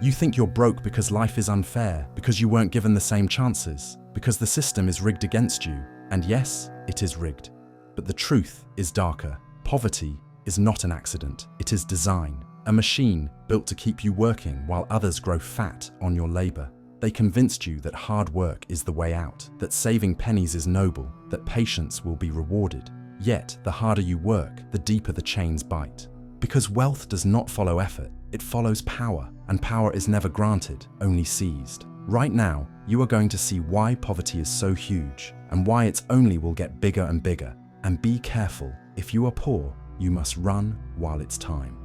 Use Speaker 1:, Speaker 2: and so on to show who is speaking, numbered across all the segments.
Speaker 1: You think you're broke because life is unfair, because you weren't given the same chances, because the system is rigged against you. And yes, it is rigged. But the truth is darker. Poverty is not an accident, it is design. A machine built to keep you working while others grow fat on your labor. They convinced you that hard work is the way out, that saving pennies is noble, that patience will be rewarded. Yet, the harder you work, the deeper the chains bite. Because wealth does not follow effort, it follows power, and power is never granted, only seized. Right now, you are going to see why poverty is so huge, and why it only will get bigger and bigger. And be careful, if you are poor, you must run while it's time.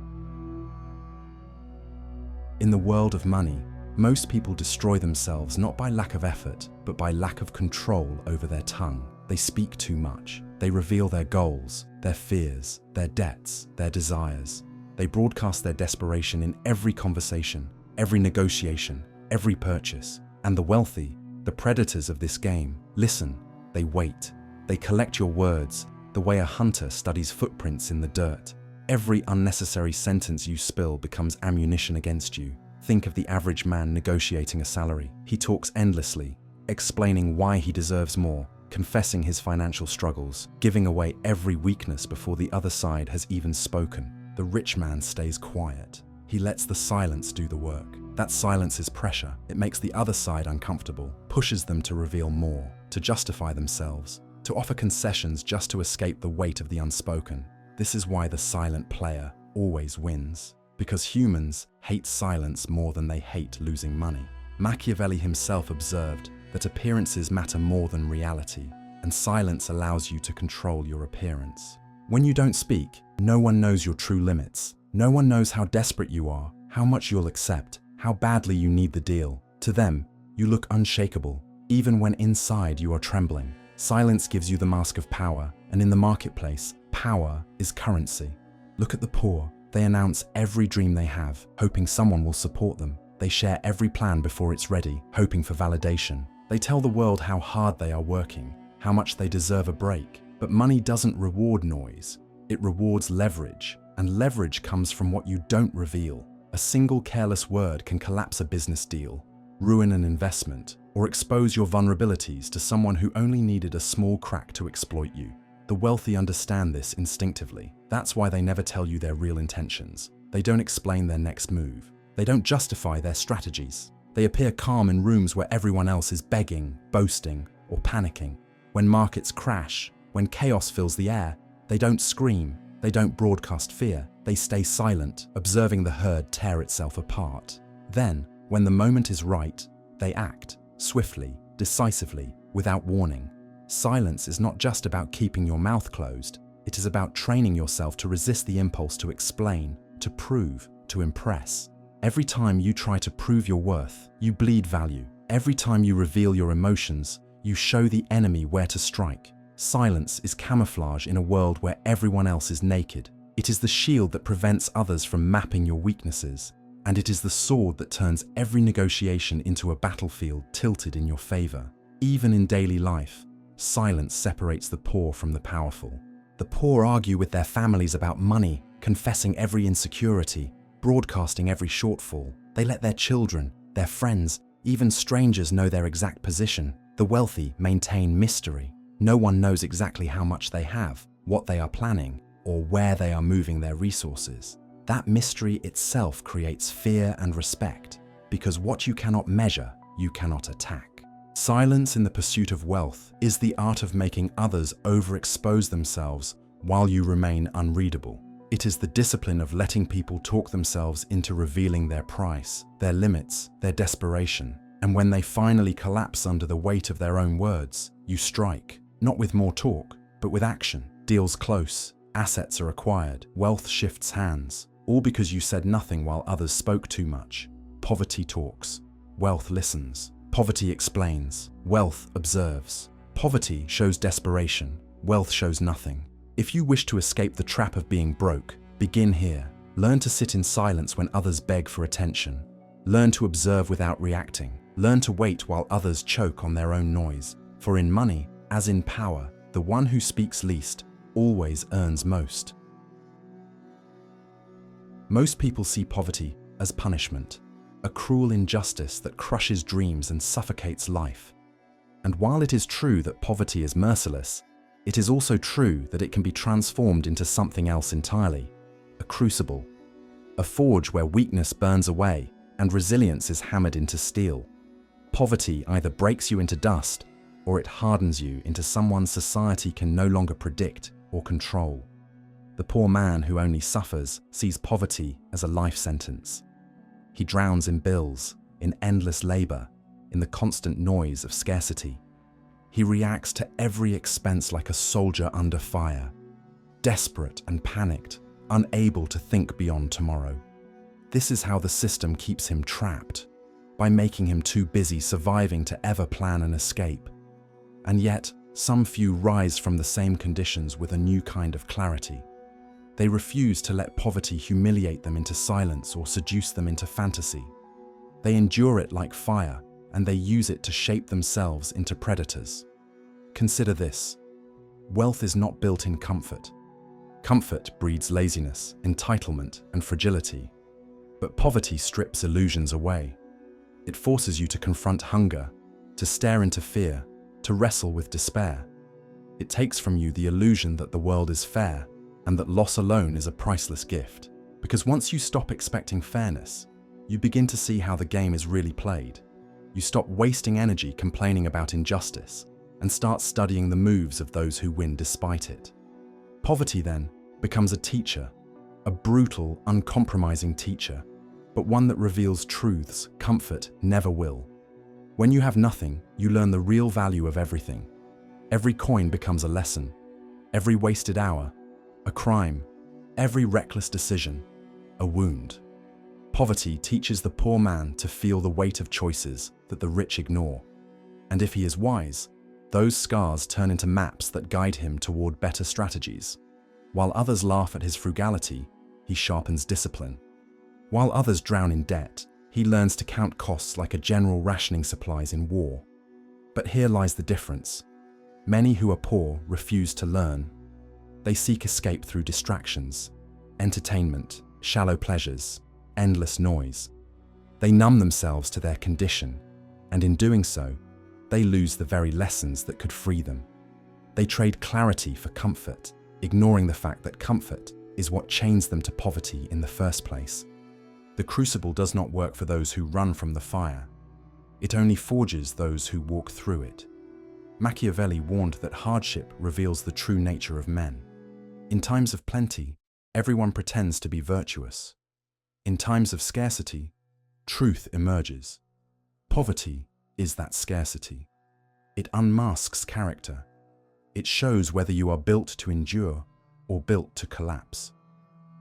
Speaker 1: In the world of money, most people destroy themselves not by lack of effort, but by lack of control over their tongue. They speak too much. They reveal their goals, their fears, their debts, their desires. They broadcast their desperation in every conversation, every negotiation, every purchase. And the wealthy, the predators of this game, listen, they wait. They collect your words, the way a hunter studies footprints in the dirt. Every unnecessary sentence you spill becomes ammunition against you. Think of the average man negotiating a salary. He talks endlessly, explaining why he deserves more, confessing his financial struggles, giving away every weakness before the other side has even spoken. The rich man stays quiet. He lets the silence do the work. That silence is pressure. It makes the other side uncomfortable, pushes them to reveal more, to justify themselves, to offer concessions just to escape the weight of the unspoken. This is why the silent player always wins, because humans hate silence more than they hate losing money. Machiavelli himself observed that appearances matter more than reality, and silence allows you to control your appearance. When you don't speak, no one knows your true limits. No one knows how desperate you are, how much you'll accept, how badly you need the deal. To them, you look unshakable, even when inside you are trembling. Silence gives you the mask of power, and in the marketplace, power is currency. Look at the poor. They announce every dream they have, hoping someone will support them. They share every plan before it's ready, hoping for validation. They tell the world how hard they are working, how much they deserve a break. But money doesn't reward noise. It rewards leverage, and leverage comes from what you don't reveal. A single careless word can collapse a business deal, ruin an investment, or expose your vulnerabilities to someone who only needed a small crack to exploit you. The wealthy understand this instinctively. That's why they never tell you their real intentions. They don't explain their next move. They don't justify their strategies. They appear calm in rooms where everyone else is begging, boasting, or panicking. When markets crash, when chaos fills the air, they don't scream, they don't broadcast fear. They stay silent, observing the herd tear itself apart. Then, when the moment is right, they act, swiftly, decisively, without warning. Silence is not just about keeping your mouth closed. It is about training yourself to resist the impulse to explain, to prove, to impress. Every time you try to prove your worth, you bleed value. Every time you reveal your emotions, you show the enemy where to strike. Silence is camouflage in a world where everyone else is naked. It is the shield that prevents others from mapping your weaknesses, and it is the sword that turns every negotiation into a battlefield tilted in your favor. Even in daily life, silence separates the poor from the powerful. The poor argue with their families about money, confessing every insecurity, broadcasting every shortfall. They let their children, their friends, even strangers know their exact position. The wealthy maintain mystery. No one knows exactly how much they have, what they are planning, or where they are moving their resources. That mystery itself creates fear and respect, because what you cannot measure, you cannot attack. Silence in the pursuit of wealth is the art of making others overexpose themselves while you remain unreadable. It is the discipline of letting people talk themselves into revealing their price, their limits, their desperation. And when they finally collapse under the weight of their own words, you strike, not with more talk, but with action. Deals close, assets are acquired, wealth shifts hands, all because you said nothing while others spoke too much. Poverty talks, wealth listens. Poverty explains, wealth observes. Poverty shows desperation, wealth shows nothing. If you wish to escape the trap of being broke, begin here. Learn to sit in silence when others beg for attention. Learn to observe without reacting. Learn to wait while others choke on their own noise. For in money, as in power, the one who speaks least always earns most. Most people see poverty as punishment. a cruel injustice that crushes dreams and suffocates life. And while it is true that poverty is merciless, it is also true that it can be transformed into something else entirely, a crucible, a forge where weakness burns away and resilience is hammered into steel. Poverty either breaks you into dust or it hardens you into someone society can no longer predict or control. The poor man who only suffers sees poverty as a life sentence. He drowns in bills, in endless labor, in the constant noise of scarcity. He reacts to every expense like a soldier under fire, desperate and panicked, unable to think beyond tomorrow. This is how the system keeps him trapped, by making him too busy surviving to ever plan an escape. And yet, some few rise from the same conditions with a new kind of clarity. They refuse to let poverty humiliate them into silence or seduce them into fantasy. They endure it like fire, and they use it to shape themselves into predators. Consider this. Wealth is not built in comfort. Comfort breeds laziness, entitlement, and fragility. But poverty strips illusions away. It forces you to confront hunger, to stare into fear, to wrestle with despair. It takes from you the illusion that the world is fair and that loss alone is a priceless gift. Because once you stop expecting fairness, you begin to see how the game is really played. You stop wasting energy complaining about injustice and start studying the moves of those who win despite it. Poverty then becomes a teacher, a brutal, uncompromising teacher, but one that reveals truths comfort never will. When you have nothing, you learn the real value of everything. Every coin becomes a lesson, every wasted hour, a crime, every reckless decision, a wound. Poverty teaches the poor man to feel the weight of choices that the rich ignore. And if he is wise, those scars turn into maps that guide him toward better strategies. While others laugh at his frugality, he sharpens discipline. While others drown in debt, he learns to count costs like a general rationing supplies in war. But here lies the difference. Many who are poor refuse to learn. They seek escape through distractions, entertainment, shallow pleasures, endless noise. They numb themselves to their condition, and in doing so, they lose the very lessons that could free them. They trade clarity for comfort, ignoring the fact that comfort is what chains them to poverty in the first place. The crucible does not work for those who run from the fire. It only forges those who walk through it. Machiavelli warned that hardship reveals the true nature of men. In times of plenty, everyone pretends to be virtuous. In times of scarcity, truth emerges. Poverty is that scarcity. It unmasks character. It shows whether you are built to endure or built to collapse.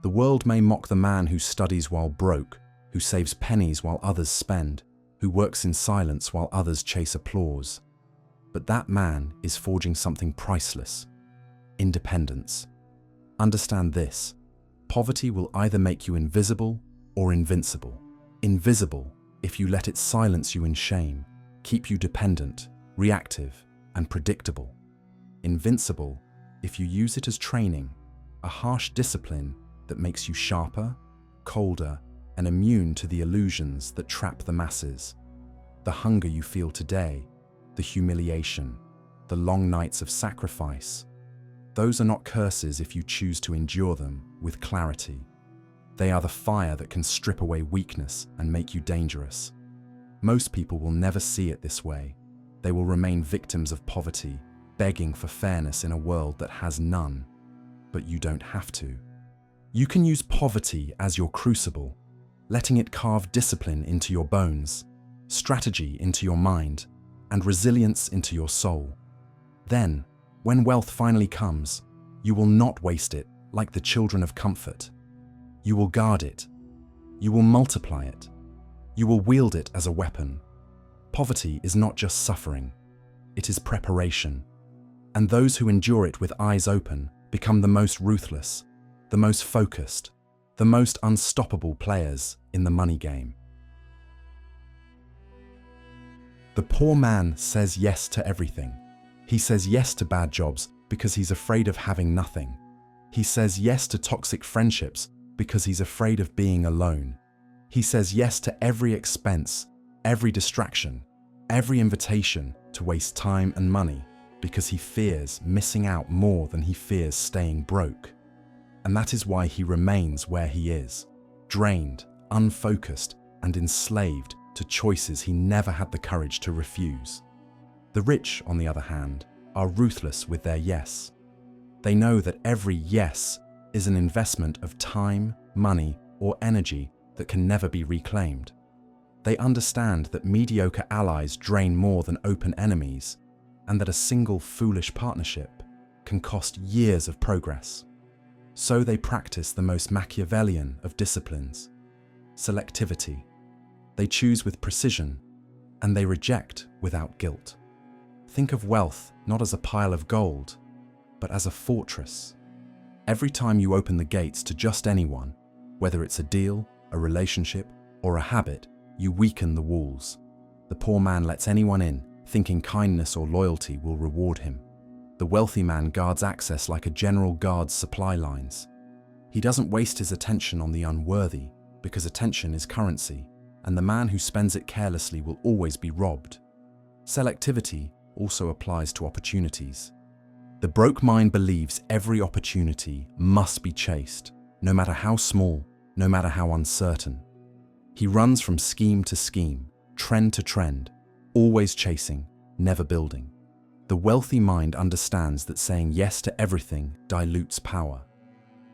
Speaker 1: The world may mock the man who studies while broke, who saves pennies while others spend, who works in silence while others chase applause. But that man is forging something priceless: independence. Understand this: poverty will either make you invisible or invincible. Invisible if you let it silence you in shame, keep you dependent, reactive, and predictable. Invincible if you use it as training, a harsh discipline that makes you sharper, colder, and immune to the illusions that trap the masses. The hunger you feel today, the humiliation, the long nights of sacrifice, those are not curses if you choose to endure them with clarity. They are the fire that can strip away weakness and make you dangerous. Most people will never see it this way. They will remain victims of poverty, begging for fairness in a world that has none. But you don't have to. You can use poverty as your crucible, letting it carve discipline into your bones, strategy into your mind, and resilience into your soul. Then, when wealth finally comes, you will not waste it like the children of comfort. You will guard it. You will multiply it. You will wield it as a weapon. Poverty is not just suffering, it is preparation. And those who endure it with eyes open become the most ruthless, the most focused, the most unstoppable players in the money game. The poor man says yes to everything. He says yes to bad jobs because he's afraid of having nothing. He says yes to toxic friendships because he's afraid of being alone. He says yes to every expense, every distraction, every invitation to waste time and money because he fears missing out more than he fears staying broke. And that is why he remains where he is, drained, unfocused, and enslaved to choices he never had the courage to refuse. The rich, on the other hand, are ruthless with their yes. They know that every yes is an investment of time, money, or energy that can never be reclaimed. They understand that mediocre allies drain more than open enemies, and that a single foolish partnership can cost years of progress. So they practice the most Machiavellian of disciplines, selectivity. They choose with precision, and they reject without guilt. Think of wealth not as a pile of gold, but as a fortress. Every time you open the gates to just anyone, whether it's a deal, a relationship, or a habit, you weaken the walls. The poor man lets anyone in, thinking kindness or loyalty will reward him. The wealthy man guards access like a general guards supply lines. He doesn't waste his attention on the unworthy, because attention is currency, and the man who spends it carelessly will always be robbed. Selectivity also applies to opportunities. The broke mind believes every opportunity must be chased, no matter how small, no matter how uncertain. He runs from scheme to scheme, trend to trend, always chasing, never building. The wealthy mind understands that saying yes to everything dilutes power.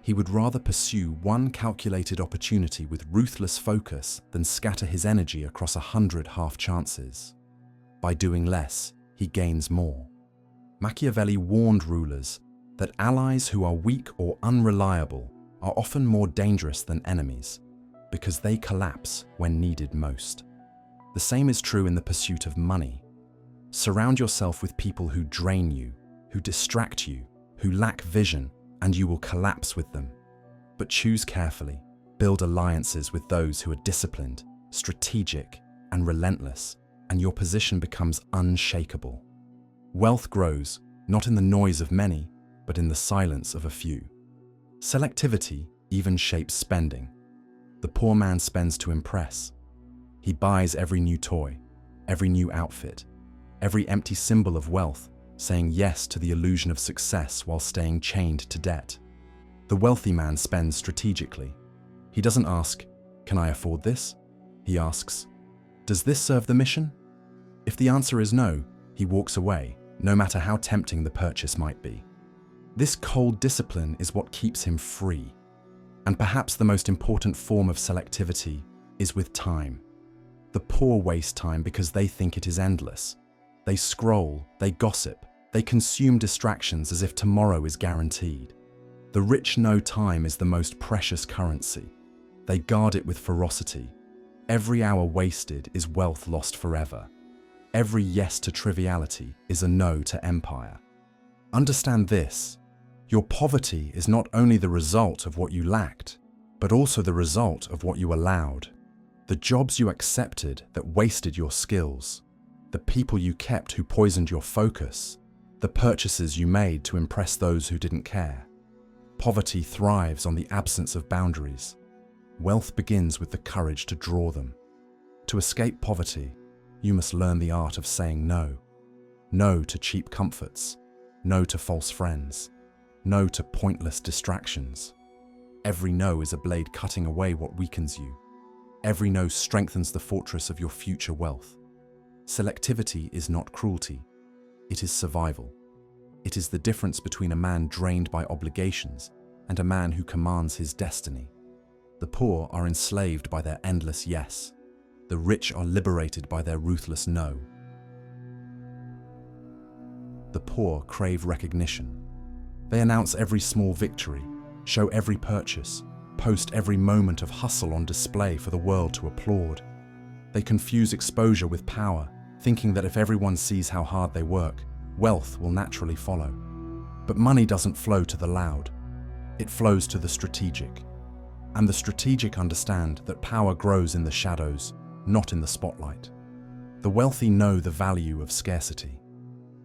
Speaker 1: He would rather pursue one calculated opportunity with ruthless focus than scatter his energy across 100 half chances. By doing less, he gains more. Machiavelli warned rulers that allies who are weak or unreliable are often more dangerous than enemies, because they collapse when needed most. The same is true in the pursuit of money. Surround yourself with people who drain you, who distract you, who lack vision, and you will collapse with them. But choose carefully. Build alliances with those who are disciplined, strategic, and relentless, and your position becomes unshakable. Wealth grows, not in the noise of many, but in the silence of a few. Selectivity even shapes spending. The poor man spends to impress. He buys every new toy, every new outfit, every empty symbol of wealth, saying yes to the illusion of success while staying chained to debt. The wealthy man spends strategically. He doesn't ask, "Can I afford this?" He asks, "Does this serve the mission?" If the answer is no, he walks away, no matter how tempting the purchase might be. This cold discipline is what keeps him free. And perhaps the most important form of selectivity is with time. The poor waste time because they think it is endless. They scroll, they gossip, they consume distractions as if tomorrow is guaranteed. The rich know time is the most precious currency. They guard it with ferocity. Every hour wasted is wealth lost forever. Every yes to triviality is a no to empire. Understand this: your poverty is not only the result of what you lacked, but also the result of what you allowed. The jobs you accepted that wasted your skills, the people you kept who poisoned your focus, the purchases you made to impress those who didn't care. Poverty thrives on the absence of boundaries. Wealth begins with the courage to draw them. To escape poverty, you must learn the art of saying no. No to cheap comforts. No to false friends. No to pointless distractions. Every no is a blade cutting away what weakens you. Every no strengthens the fortress of your future wealth. Selectivity is not cruelty. It is survival. It is the difference between a man drained by obligations and a man who commands his destiny. The poor are enslaved by their endless yes. The rich are liberated by their ruthless no. The poor crave recognition. They announce every small victory, show every purchase, post every moment of hustle on display for the world to applaud. They confuse exposure with power, thinking that if everyone sees how hard they work, wealth will naturally follow. But money doesn't flow to the loud. It flows to the strategic. And the strategic understand that power grows in the shadows, not in the spotlight. The wealthy know the value of scarcity.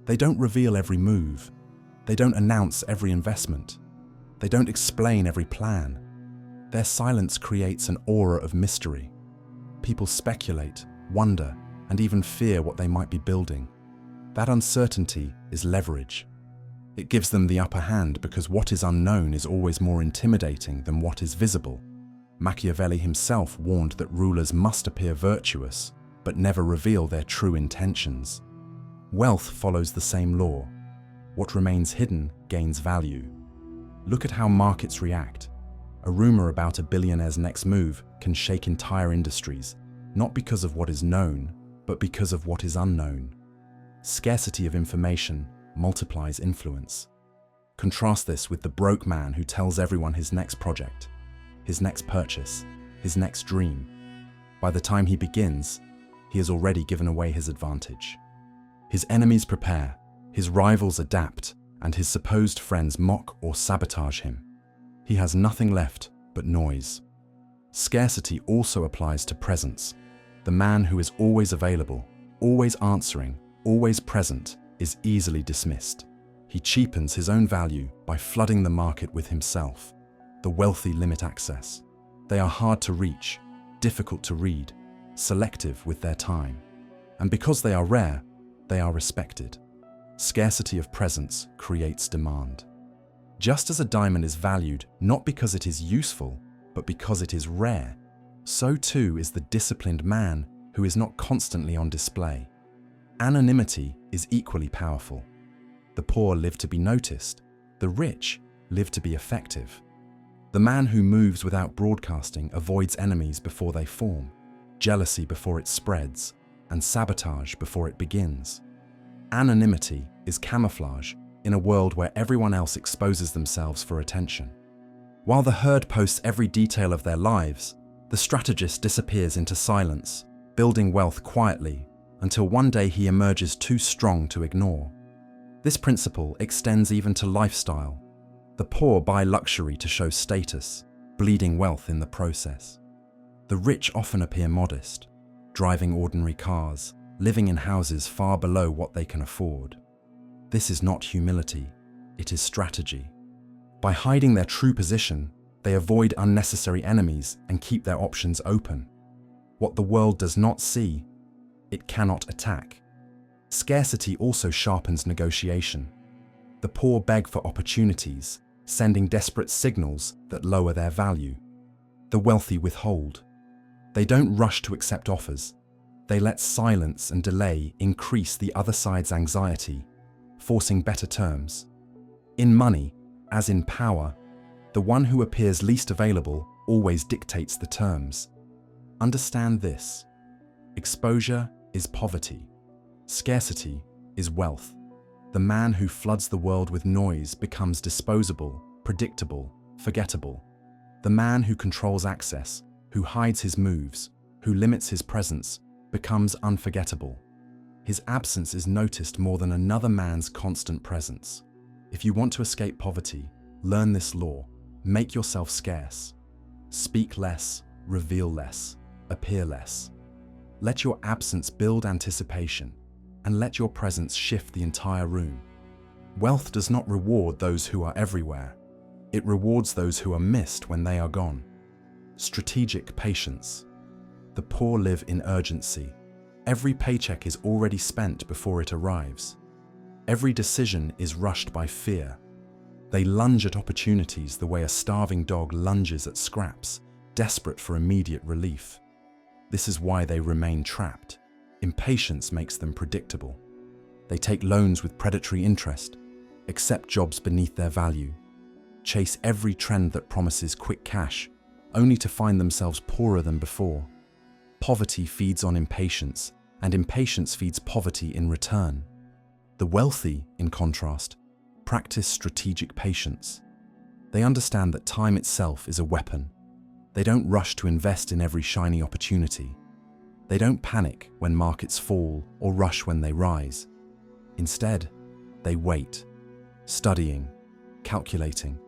Speaker 1: They don't reveal every move. They don't announce every investment. They don't explain every plan. Their silence creates an aura of mystery, People speculate, wonder, and even fear what they might be building. That uncertainty is leverage. It gives them the upper hand because what is unknown is always more intimidating than what is visible. Machiavelli himself warned that rulers must appear virtuous, but never reveal their true intentions. Wealth follows the same law. What remains hidden gains value. Look at how markets react. A rumor about a billionaire's next move can shake entire industries, not because of what is known, but because of what is unknown. Scarcity of information multiplies influence. Contrast this with the broke man who tells everyone his next project, his next purchase, his next dream. By the time he begins, he has already given away his advantage. His enemies prepare, his rivals adapt, and his supposed friends mock or sabotage him. He has nothing left but noise. Scarcity also applies to presence. The man who is always available, always answering, always present, is easily dismissed. He cheapens his own value by flooding the market with himself. The wealthy limit access. They are hard to reach, difficult to read, selective with their time. And because they are rare, they are respected. Scarcity of presence creates demand. Just as a diamond is valued not because it is useful, but because it is rare, so too is the disciplined man who is not constantly on display. Anonymity is equally powerful. The poor live to be noticed. The rich live to be effective. The man who moves without broadcasting avoids enemies before they form, jealousy before it spreads, and sabotage before it begins. Anonymity is camouflage in a world where everyone else exposes themselves for attention. While the herd posts every detail of their lives, the strategist disappears into silence, building wealth quietly until one day he emerges too strong to ignore. This principle extends even to lifestyle. The poor buy luxury to show status, bleeding wealth in the process. The rich often appear modest, driving ordinary cars, living in houses far below what they can afford. This is not humility, it is strategy. By hiding their true position, they avoid unnecessary enemies and keep their options open. What the world does not see, it cannot attack. Scarcity also sharpens negotiation. The poor beg for opportunities, sending desperate signals that lower their value. The wealthy withhold. They don't rush to accept offers. They let silence and delay increase the other side's anxiety, forcing better terms. In money, as in power, the one who appears least available always dictates the terms. Understand this. Exposure is poverty. Scarcity is wealth. The man who floods the world with noise becomes disposable, predictable, forgettable. The man who controls access, who hides his moves, who limits his presence, becomes unforgettable. His absence is noticed more than another man's constant presence. If you want to escape poverty, learn this law. Make yourself scarce. Speak less, reveal less, appear less. Let your absence build anticipation, and let your presence shift the entire room. Wealth does not reward those who are everywhere. It rewards those who are missed when they are gone. Strategic patience. The poor live in urgency. Every paycheck is already spent before it arrives. Every decision is rushed by fear. They lunge at opportunities the way a starving dog lunges at scraps, desperate for immediate relief. This is why they remain trapped. Impatience makes them predictable. They take loans with predatory interest, accept jobs beneath their value, chase every trend that promises quick cash, only to find themselves poorer than before. Poverty feeds on impatience, and impatience feeds poverty in return. The wealthy, in contrast, practice strategic patience. They understand that time itself is a weapon. They don't rush to invest in every shiny opportunity. They don't panic when markets fall or rush when they rise. Instead, they wait, studying, calculating,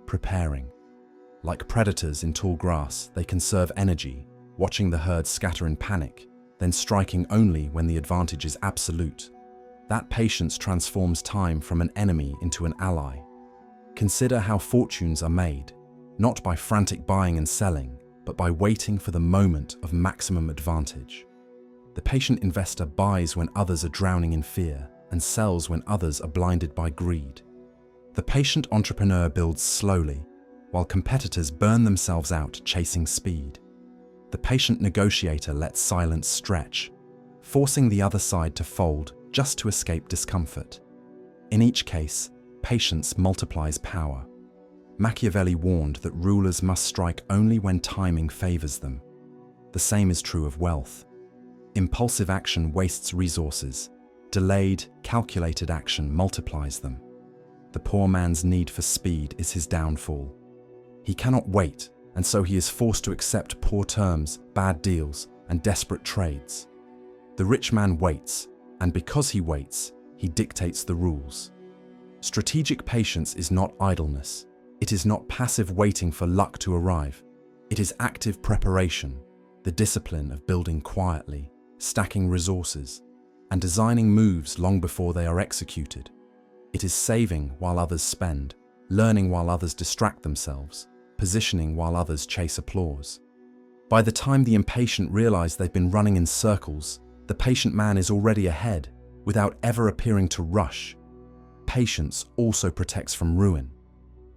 Speaker 1: preparing. Like predators in tall grass, they conserve energy, watching the herd scatter in panic, then striking only when the advantage is absolute. That patience transforms time from an enemy into an ally. Consider how fortunes are made, not by frantic buying and selling, but by waiting for the moment of maximum advantage. The patient investor buys when others are drowning in fear and sells when others are blinded by greed. The patient entrepreneur builds slowly, while competitors burn themselves out chasing speed. The patient negotiator lets silence stretch, forcing the other side to fold just to escape discomfort. In each case, patience multiplies power. Machiavelli warned that rulers must strike only when timing favors them. The same is true of wealth. Impulsive action wastes resources. Delayed, calculated action multiplies them. The poor man's need for speed is his downfall. He cannot wait, and so he is forced to accept poor terms, bad deals, and desperate trades. The rich man waits, and because he waits, he dictates the rules. Strategic patience is not idleness. It is not passive waiting for luck to arrive. It is active preparation, the discipline of building quietly, stacking resources, and designing moves long before they are executed. It is saving while others spend, learning while others distract themselves, positioning while others chase applause. By the time the impatient realize they've been running in circles, the patient man is already ahead, without ever appearing to rush. Patience also protects from ruin.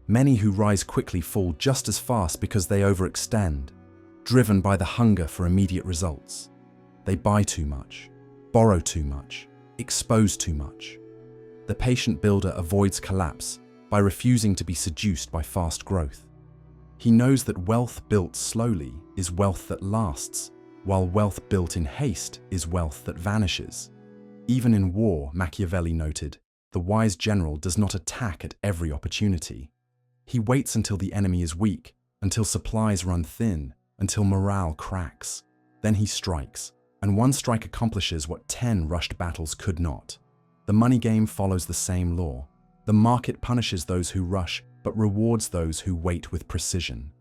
Speaker 1: Many who rise quickly fall just as fast because they overextend, driven by the hunger for immediate results. They buy too much, borrow too much, expose too much. The patient builder avoids collapse by refusing to be seduced by fast growth. He knows that wealth built slowly is wealth that lasts, while wealth built in haste is wealth that vanishes. Even in war, Machiavelli noted, the wise general does not attack at every opportunity. He waits until the enemy is weak, until supplies run thin, until morale cracks. Then he strikes, and one strike accomplishes what 10 rushed battles could not. The money game follows the same law. The market punishes those who rush, but rewards those who wait with precision.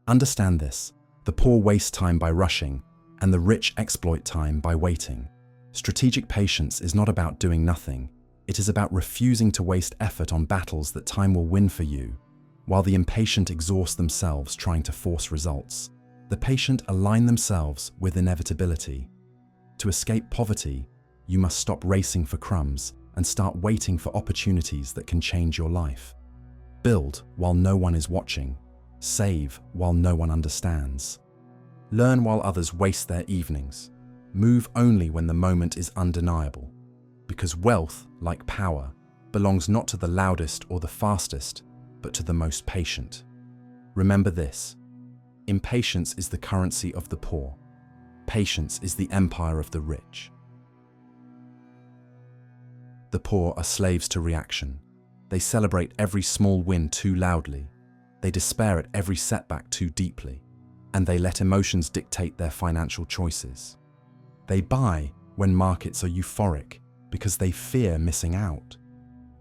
Speaker 1: Understand this: the poor waste time by rushing, and the rich exploit time by waiting. Strategic patience is not about doing nothing. It is about refusing to waste effort on battles that time will win for you, while the impatient exhaust themselves trying to force results. The patient align themselves with inevitability. To escape poverty, you must stop racing for crumbs and start waiting for opportunities that can change your life. Build while no one is watching. Save while no one understands. Learn while others waste their evenings. Move only when the moment is undeniable. Because wealth, like power, belongs not to the loudest or the fastest, but to the most patient. Remember this: impatience is the currency of the poor. Patience is the empire of the rich. The poor are slaves to reaction. They celebrate every small win too loudly. They despair at every setback too deeply. And they let emotions dictate their financial choices. They buy when markets are euphoric because they fear missing out.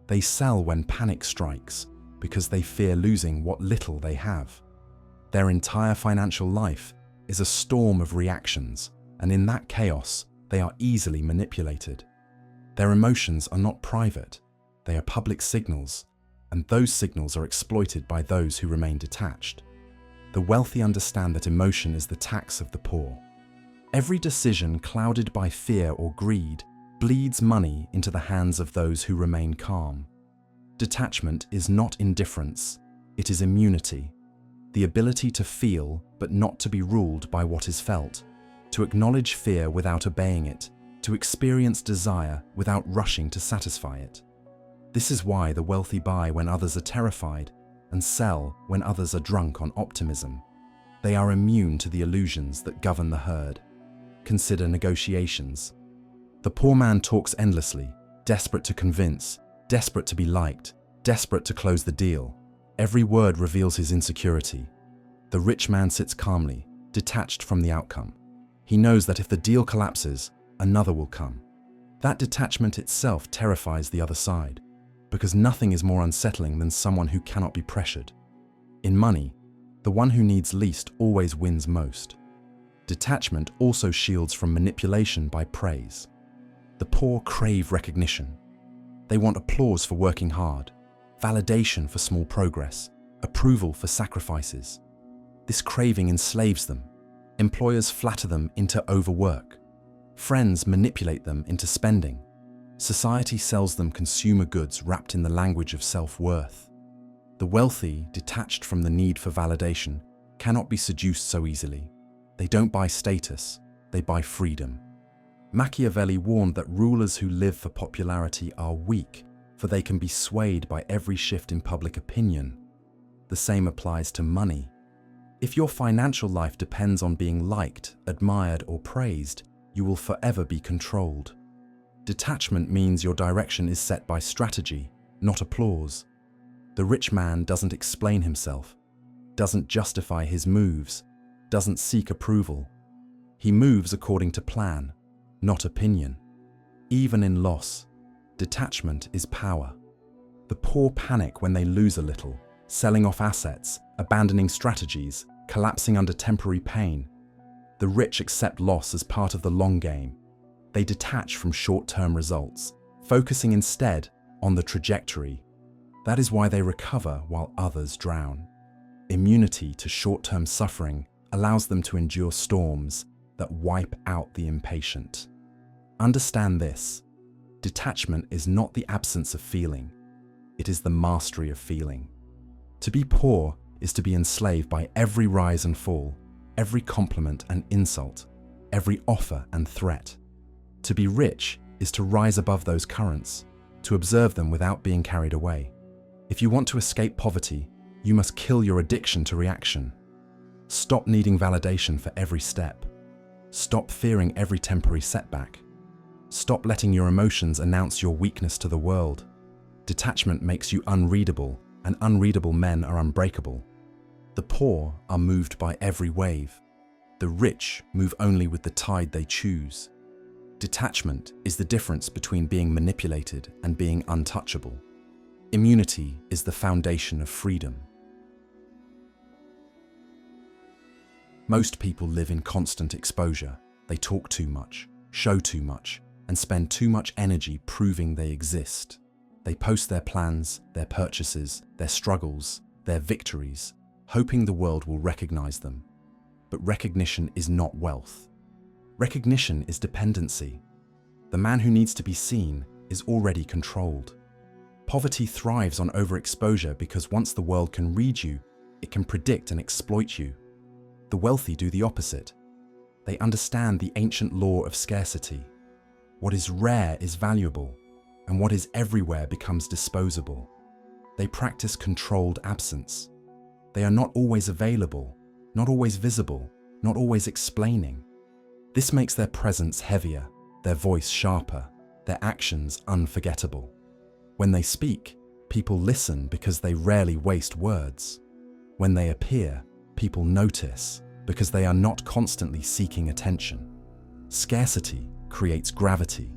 Speaker 1: They sell when panic strikes because they fear losing what little they have. Their entire financial life is a storm of reactions, and in that chaos, they are easily manipulated. Their emotions are not private, they are public signals, and those signals are exploited by those who remain detached. The wealthy understand that emotion is the tax of the poor. Every decision clouded by fear or greed bleeds money into the hands of those who remain calm. Detachment is not indifference, it is immunity. The ability to feel but not to be ruled by what is felt, to acknowledge fear without obeying it, to experience desire without rushing to satisfy it. This is why the wealthy buy when others are terrified and sell when others are drunk on optimism. They are immune to the illusions that govern the herd. Consider negotiations. The poor man talks endlessly, desperate to convince, desperate to be liked, desperate to close the deal. Every word reveals his insecurity. The rich man sits calmly, detached from the outcome. He knows that if the deal collapses, another will come. That detachment itself terrifies the other side, because nothing is more unsettling than someone who cannot be pressured. In money, the one who needs least always wins most. Detachment also shields from manipulation by praise. The poor crave recognition. They want applause for working hard, validation for small progress, approval for sacrifices. This craving enslaves them. Employers flatter them into overwork. Friends manipulate them into spending. Society sells them consumer goods wrapped in the language of self-worth. The wealthy, detached from the need for validation, cannot be seduced so easily. They don't buy status, they buy freedom. Machiavelli warned that rulers who live for popularity are weak, for they can be swayed by every shift in public opinion. The same applies to money. If your financial life depends on being liked, admired, or praised, you will forever be controlled. Detachment means your direction is set by strategy, not applause. The rich man doesn't explain himself, doesn't justify his moves, doesn't seek approval. He moves according to plan, not opinion. Even in loss, detachment is power. The poor panic when they lose a little, selling off assets, abandoning strategies, collapsing under temporary pain. The rich accept loss as part of the long game. They detach from short-term results, focusing instead on the trajectory. That is why they recover while others drown. Immunity to short-term suffering allows them to endure storms that wipe out the impatient. Understand this: detachment is not the absence of feeling, it is the mastery of feeling. To be poor is to be enslaved by every rise and fall, every compliment and insult, every offer and threat. To be rich is to rise above those currents, to observe them without being carried away. If you want to escape poverty, you must kill your addiction to reaction. Stop needing validation for every step. Stop fearing every temporary setback. Stop letting your emotions announce your weakness to the world. Detachment makes you unreadable, and unreadable men are unbreakable. The poor are moved by every wave. The rich move only with the tide they choose. Detachment is the difference between being manipulated and being untouchable. Immunity is the foundation of freedom. Most people live in constant exposure. They talk too much, show too much, and spend too much energy proving they exist. They post their plans, their purchases, their struggles, their victories, hoping the world will recognize them. But recognition is not wealth. Recognition is dependency. The man who needs to be seen is already controlled. Poverty thrives on overexposure because once the world can read you, it can predict and exploit you. The wealthy do the opposite. They understand the ancient law of scarcity. What is rare is valuable, and what is everywhere becomes disposable. They practice controlled absence. They are not always available, not always visible, not always explaining. This makes their presence heavier, their voice sharper, their actions unforgettable. When they speak, people listen because they rarely waste words. When they appear, people notice because they are not constantly seeking attention. Scarcity creates gravity,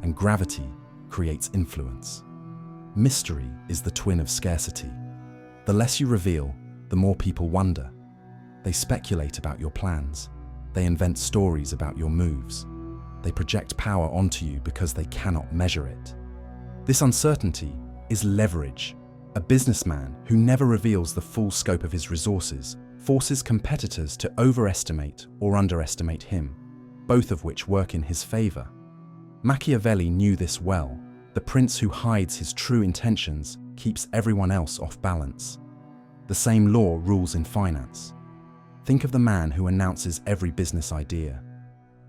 Speaker 1: and gravity creates influence. Mystery is the twin of scarcity. The less you reveal, the more people wonder. They speculate about your plans. They invent stories about your moves. They project power onto you because they cannot measure it. This uncertainty is leverage. A businessman who never reveals the full scope of his resources forces competitors to overestimate or underestimate him, both of which work in his favor. Machiavelli knew this well. The prince who hides his true intentions keeps everyone else off balance. The same law rules in finance. Think of the man who announces every business idea.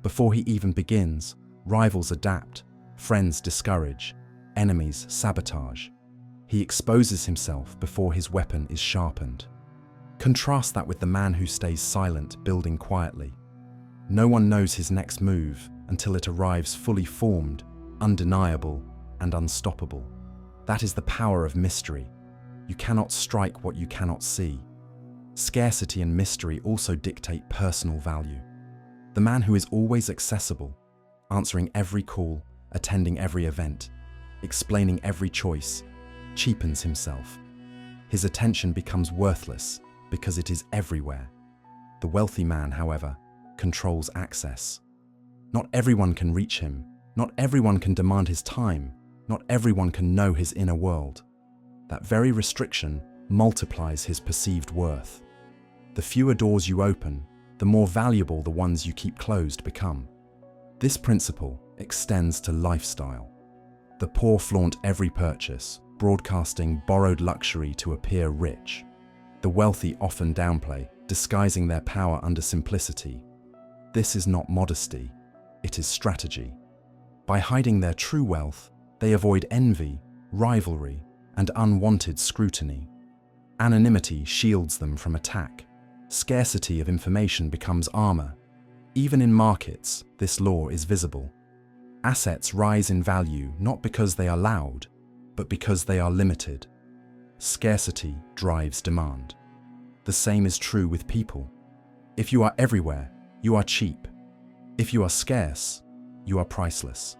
Speaker 1: Before he even begins, rivals adapt, friends discourage, enemies sabotage. He exposes himself before his weapon is sharpened. Contrast that with the man who stays silent, building quietly. No one knows his next move until it arrives fully formed, undeniable, and unstoppable. That is the power of mystery. You cannot strike what you cannot see. Scarcity and mystery also dictate personal value. The man who is always accessible, answering every call, attending every event, explaining every choice, cheapens himself. His attention becomes worthless because it is everywhere. The wealthy man, however, controls access. Not everyone can reach him. Not everyone can demand his time. Not everyone can know his inner world. That very restriction multiplies his perceived worth. The fewer doors you open, the more valuable the ones you keep closed become. This principle extends to lifestyle. The poor flaunt every purchase, broadcasting borrowed luxury to appear rich. The wealthy often downplay, disguising their power under simplicity. This is not modesty, it is strategy. By hiding their true wealth, they avoid envy, rivalry, and unwanted scrutiny. Anonymity shields them from attack. Scarcity of information becomes armor. Even in markets, this law is visible. Assets rise in value not because they are loud, but because they are limited. Scarcity drives demand. The same is true with people. If you are everywhere, you are cheap. If you are scarce, you are priceless.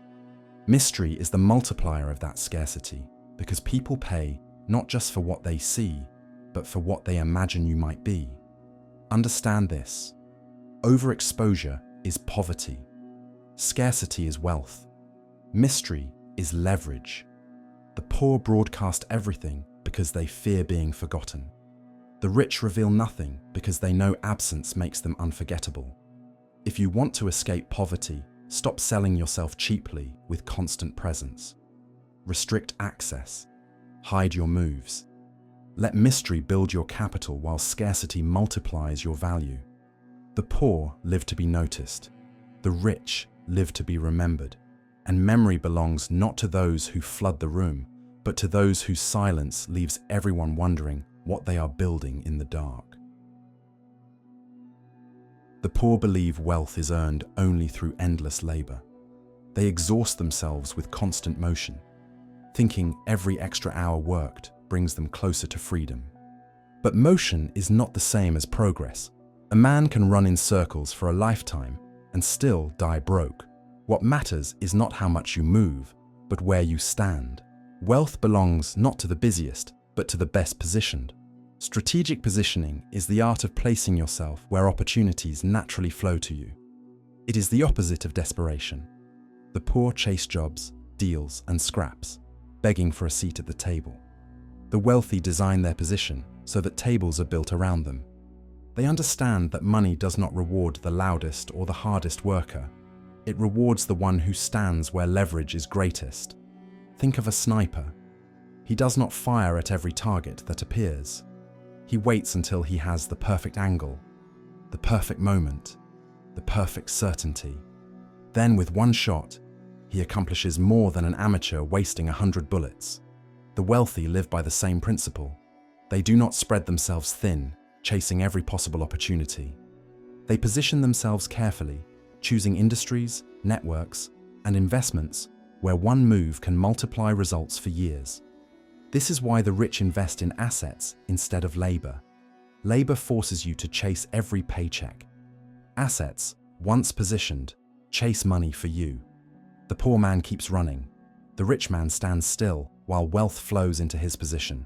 Speaker 1: Mystery is the multiplier of that scarcity, because people pay not just for what they see, but for what they imagine you might be. Understand this. Overexposure is poverty. Scarcity is wealth. Mystery is leverage. The poor broadcast everything because they fear being forgotten. The rich reveal nothing because they know absence makes them unforgettable. If you want to escape poverty, stop selling yourself cheaply with constant presence. Restrict access. Hide your moves. Let mystery build your capital while scarcity multiplies your value. The poor live to be noticed. The rich live to be remembered. And memory belongs not to those who flood the room, but to those whose silence leaves everyone wondering what they are building in the dark. The poor believe wealth is earned only through endless labor. They exhaust themselves with constant motion, thinking every extra hour worked brings them closer to freedom. But motion is not the same as progress. A man can run in circles for a lifetime and still die broke. What matters is not how much you move, but where you stand. Wealth belongs not to the busiest, but to the best positioned. Strategic positioning is the art of placing yourself where opportunities naturally flow to you. It is the opposite of desperation. The poor chase jobs, deals, and scraps, begging for a seat at the table. The wealthy design their position so that tables are built around them. They understand that money does not reward the loudest or the hardest worker. It rewards the one who stands where leverage is greatest. Think of a sniper. He does not fire at every target that appears. He waits until he has the perfect angle, the perfect moment, the perfect certainty. Then with one shot, he accomplishes more than an amateur wasting 100 bullets. The wealthy live by the same principle. They do not spread themselves thin, chasing every possible opportunity. They position themselves carefully, choosing industries, networks, and investments where one move can multiply results for years. This is why the rich invest in assets instead of labor. Labor forces you to chase every paycheck. Assets, once positioned, chase money for you. The poor man keeps running. The rich man stands still while wealth flows into his position.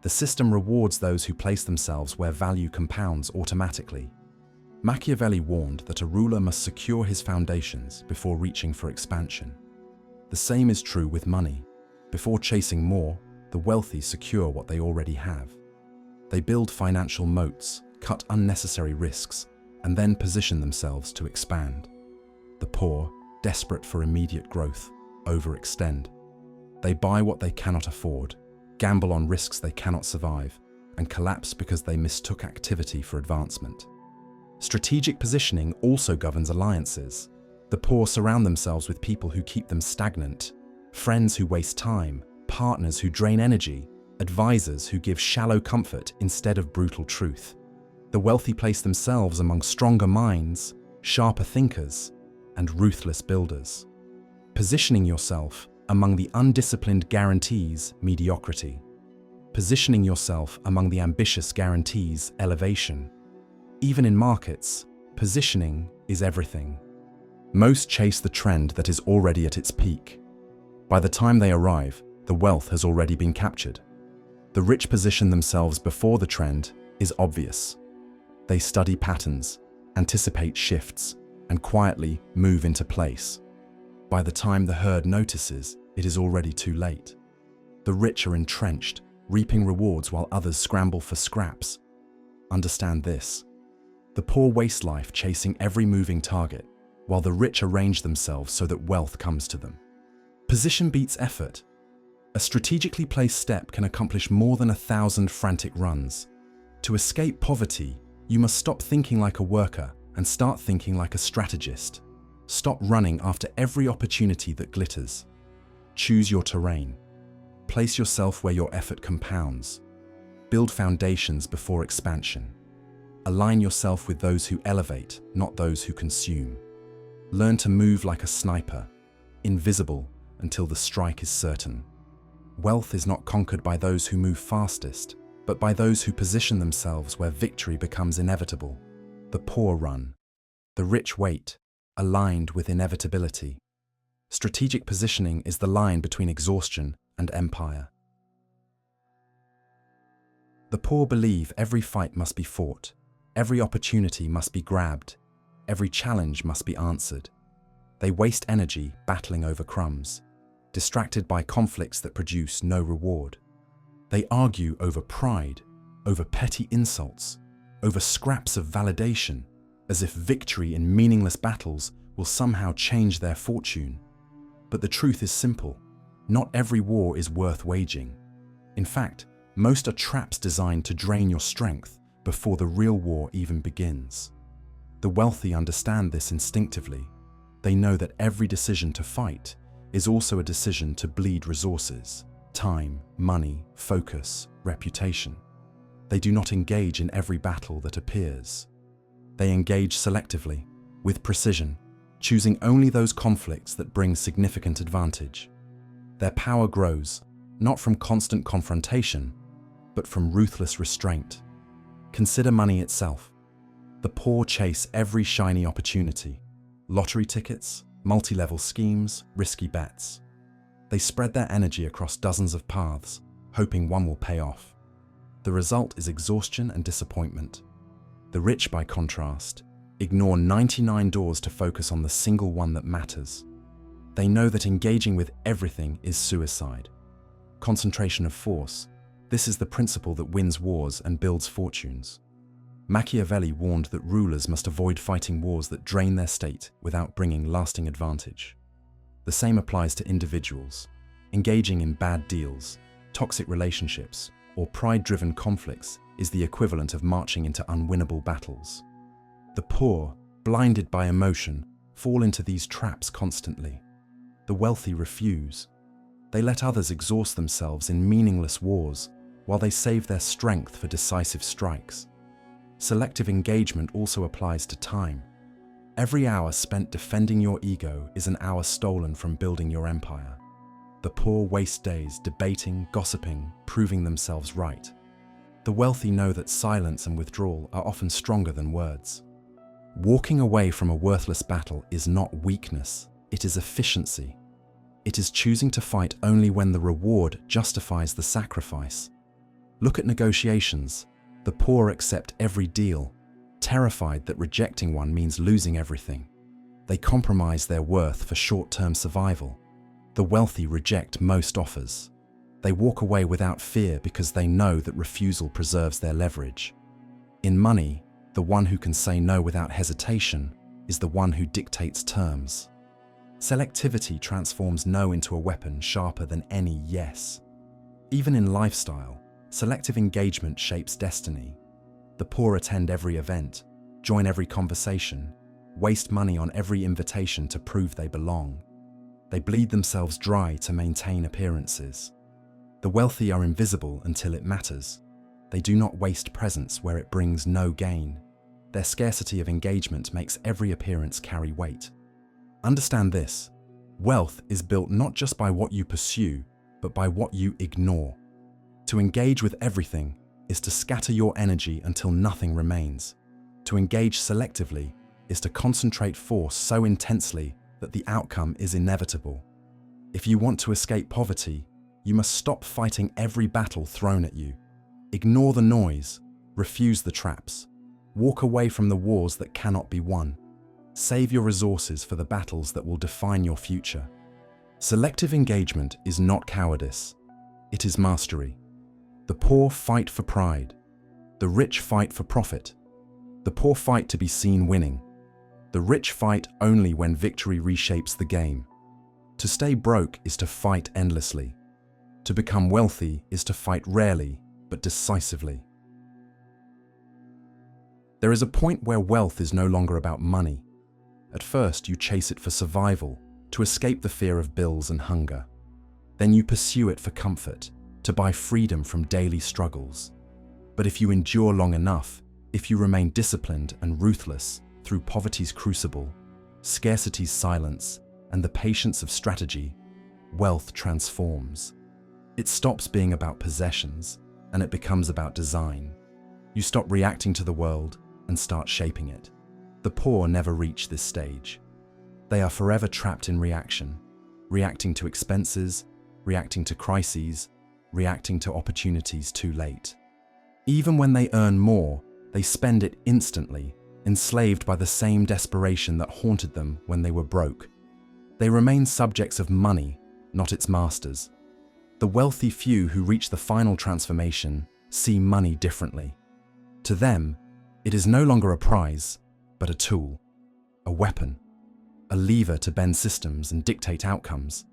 Speaker 1: The system rewards those who place themselves where value compounds automatically. Machiavelli warned that a ruler must secure his foundations before reaching for expansion. The same is true with money. Before chasing more, the wealthy secure what they already have. They build financial moats, cut unnecessary risks, and then position themselves to expand. The poor, desperate for immediate growth, overextend. They buy what they cannot afford, gamble on risks they cannot survive, and collapse because they mistook activity for advancement. Strategic positioning also governs alliances. The poor surround themselves with people who keep them stagnant, friends who waste time, partners who drain energy, advisors who give shallow comfort instead of brutal truth. The wealthy place themselves among stronger minds, sharper thinkers, and ruthless builders. Positioning yourself among the undisciplined guarantees mediocrity. Positioning yourself among the ambitious guarantees elevation. Even in markets, positioning is everything. Most chase the trend that is already at its peak. By the time they arrive, the wealth has already been captured. The rich position themselves before the trend is obvious. They study patterns, anticipate shifts, and quietly move into place. By the time the herd notices, it is already too late. The rich are entrenched, reaping rewards while others scramble for scraps. Understand this. The poor waste life chasing every moving target, while the rich arrange themselves so that wealth comes to them. Position beats effort. A strategically placed step can accomplish more than 1,000 frantic runs. To escape poverty, you must stop thinking like a worker and start thinking like a strategist. Stop running after every opportunity that glitters. Choose your terrain. Place yourself where your effort compounds. Build foundations before expansion. Align yourself with those who elevate, not those who consume. Learn to move like a sniper, invisible until the strike is certain. Wealth is not conquered by those who move fastest, but by those who position themselves where victory becomes inevitable. The poor run. The rich wait, aligned with inevitability. Strategic positioning is the line between exhaustion and empire. The poor believe every fight must be fought, every opportunity must be grabbed, every challenge must be answered. They waste energy battling over crumbs, distracted by conflicts that produce no reward. They argue over pride, over petty insults, over scraps of validation, as if victory in meaningless battles will somehow change their fortune. But the truth is simple. Not every war is worth waging. In fact, most are traps designed to drain your strength before the real war even begins. The wealthy understand this instinctively. They know that every decision to fight is also a decision to bleed resources, time, money, focus, reputation. They do not engage in every battle that appears. They engage selectively, with precision, choosing only those conflicts that bring significant advantage. Their power grows, not from constant confrontation, but from ruthless restraint. Consider money itself. The poor chase every shiny opportunity. Lottery tickets, multi-level schemes, risky bets. They spread their energy across dozens of paths, hoping one will pay off. The result is exhaustion and disappointment. The rich, by contrast, ignore 99 doors to focus on the single one that matters. They know that engaging with everything is suicide. Concentration of force. This is the principle that wins wars and builds fortunes. Machiavelli warned that rulers must avoid fighting wars that drain their state without bringing lasting advantage. The same applies to individuals. Engaging in bad deals, toxic relationships, or pride-driven conflicts is the equivalent of marching into unwinnable battles. The poor, blinded by emotion, fall into these traps constantly. The wealthy refuse. They let others exhaust themselves in meaningless wars while they save their strength for decisive strikes. Selective engagement also applies to time. Every hour spent defending your ego is an hour stolen from building your empire. The poor waste days debating, gossiping, proving themselves right. The wealthy know that silence and withdrawal are often stronger than words. Walking away from a worthless battle is not weakness, it is efficiency. It is choosing to fight only when the reward justifies the sacrifice. Look at negotiations. The poor accept every deal, terrified that rejecting one means losing everything. They compromise their worth for short-term survival. The wealthy reject most offers. They walk away without fear because they know that refusal preserves their leverage. In money, the one who can say no without hesitation is the one who dictates terms. Selectivity transforms no into a weapon sharper than any yes. Even in lifestyle, selective engagement shapes destiny. The poor attend every event, join every conversation, waste money on every invitation to prove they belong. They bleed themselves dry to maintain appearances. The wealthy are invisible until it matters. They do not waste presence where it brings no gain. Their scarcity of engagement makes every appearance carry weight. Understand this: wealth is built not just by what you pursue, but by what you ignore. To engage with everything is to scatter your energy until nothing remains. To engage selectively is to concentrate force so intensely that the outcome is inevitable. If you want to escape poverty, you must stop fighting every battle thrown at you. Ignore the noise, refuse the traps, walk away from the wars that cannot be won. Save your resources for the battles that will define your future. Selective engagement is not cowardice, it is mastery. The poor fight for pride. The rich fight for profit. The poor fight to be seen winning. The rich fight only when victory reshapes the game. To stay broke is to fight endlessly. To become wealthy is to fight rarely, but decisively. There is a point where wealth is no longer about money. At first, you chase it for survival, to escape the fear of bills and hunger. Then you pursue it for comfort, to buy freedom from daily struggles. But if you endure long enough, if you remain disciplined and ruthless through poverty's crucible, scarcity's silence, and the patience of strategy, wealth transforms. It stops being about possessions, and it becomes about design. You stop reacting to the world and start shaping it. The poor never reach this stage. They are forever trapped in reaction, reacting to expenses, reacting to crises, reacting to opportunities too late. Even when they earn more, they spend it instantly, enslaved by the same desperation that haunted them when they were broke. They remain subjects of money, not its masters. The wealthy few who reach the final transformation see money differently. To them, it is no longer a prize, but a tool, a weapon, a lever to bend systems and dictate outcomes.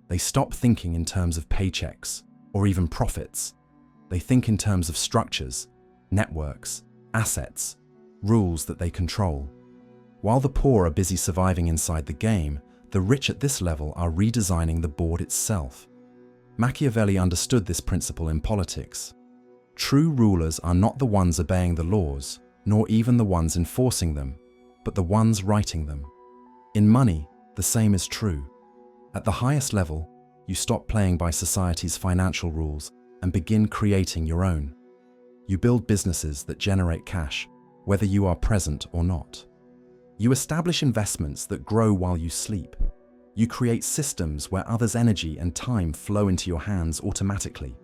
Speaker 1: They stop thinking in terms of paychecks or even profits. They think in terms of structures, networks, assets, rules that they control. While the poor are busy surviving inside the game, the rich at this level are redesigning the board itself. Machiavelli understood this principle in politics. True rulers are not the ones obeying the laws, nor even the ones enforcing them, but the ones writing them. In money, the same is true. At the highest level, you stop playing by society's financial rules and begin creating your own. You build businesses that generate cash, whether you are present or not. You establish investments that grow while you sleep. You create systems where others' energy and time flow into your hands automatically.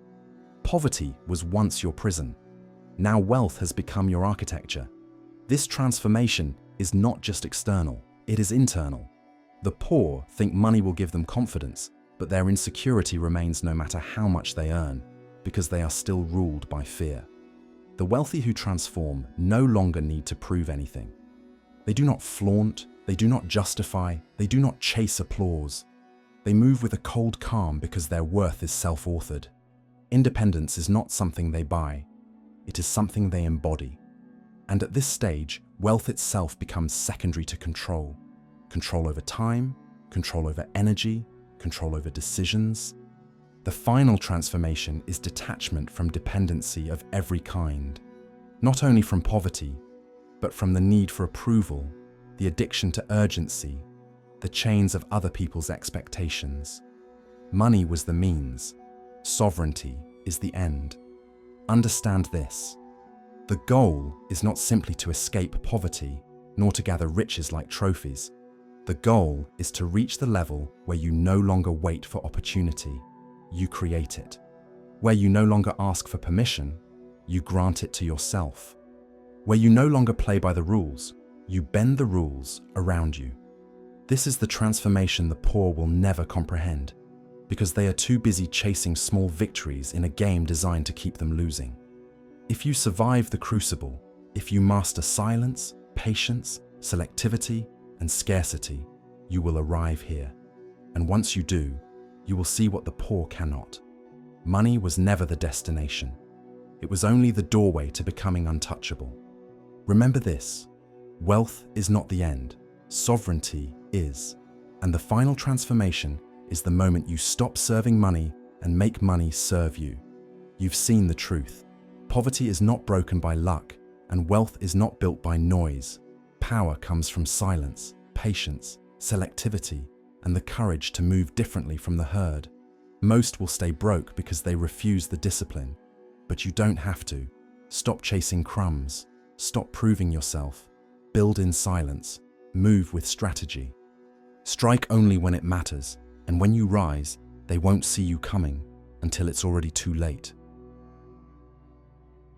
Speaker 1: Poverty was once your prison. Now wealth has become your architecture. This transformation is not just external, it is internal. The poor think money will give them confidence, but their insecurity remains no matter how much they earn, because they are still ruled by fear. The wealthy who transform no longer need to prove anything. They do not flaunt, they do not justify, they do not chase applause. They move with a cold calm because their worth is self-authored. Independence is not something they buy, it is something they embody. And at this stage, wealth itself becomes secondary to control. Control over time, control over energy, control over decisions. The final transformation is detachment from dependency of every kind. Not only from poverty, but from the need for approval, the addiction to urgency, the chains of other people's expectations. Money was the means. Sovereignty is the end. Understand this. The goal is not simply to escape poverty, nor to gather riches like trophies. The goal is to reach the level where you no longer wait for opportunity, you create it. Where you no longer ask for permission, you grant it to yourself. Where you no longer play by the rules, you bend the rules around you. This is the transformation the poor will never comprehend, because they are too busy chasing small victories in a game designed to keep them losing. If you survive the crucible, if you master silence, patience, selectivity, and scarcity, you will arrive here. And once you do, you will see what the poor cannot. Money was never the destination. It was only the doorway to becoming untouchable. Remember this, wealth is not the end, sovereignty is. And the final transformation is the moment you stop serving money and make money serve you. You've seen the truth. Poverty is not broken by luck, and wealth is not built by noise. Power comes from silence, patience, selectivity, and the courage to move differently from the herd. Most will stay broke because they refuse the discipline, but you don't have to. Stop chasing crumbs, stop proving yourself, build in silence, move with strategy. Strike only when it matters, and when you rise, they won't see you coming until it's already too late.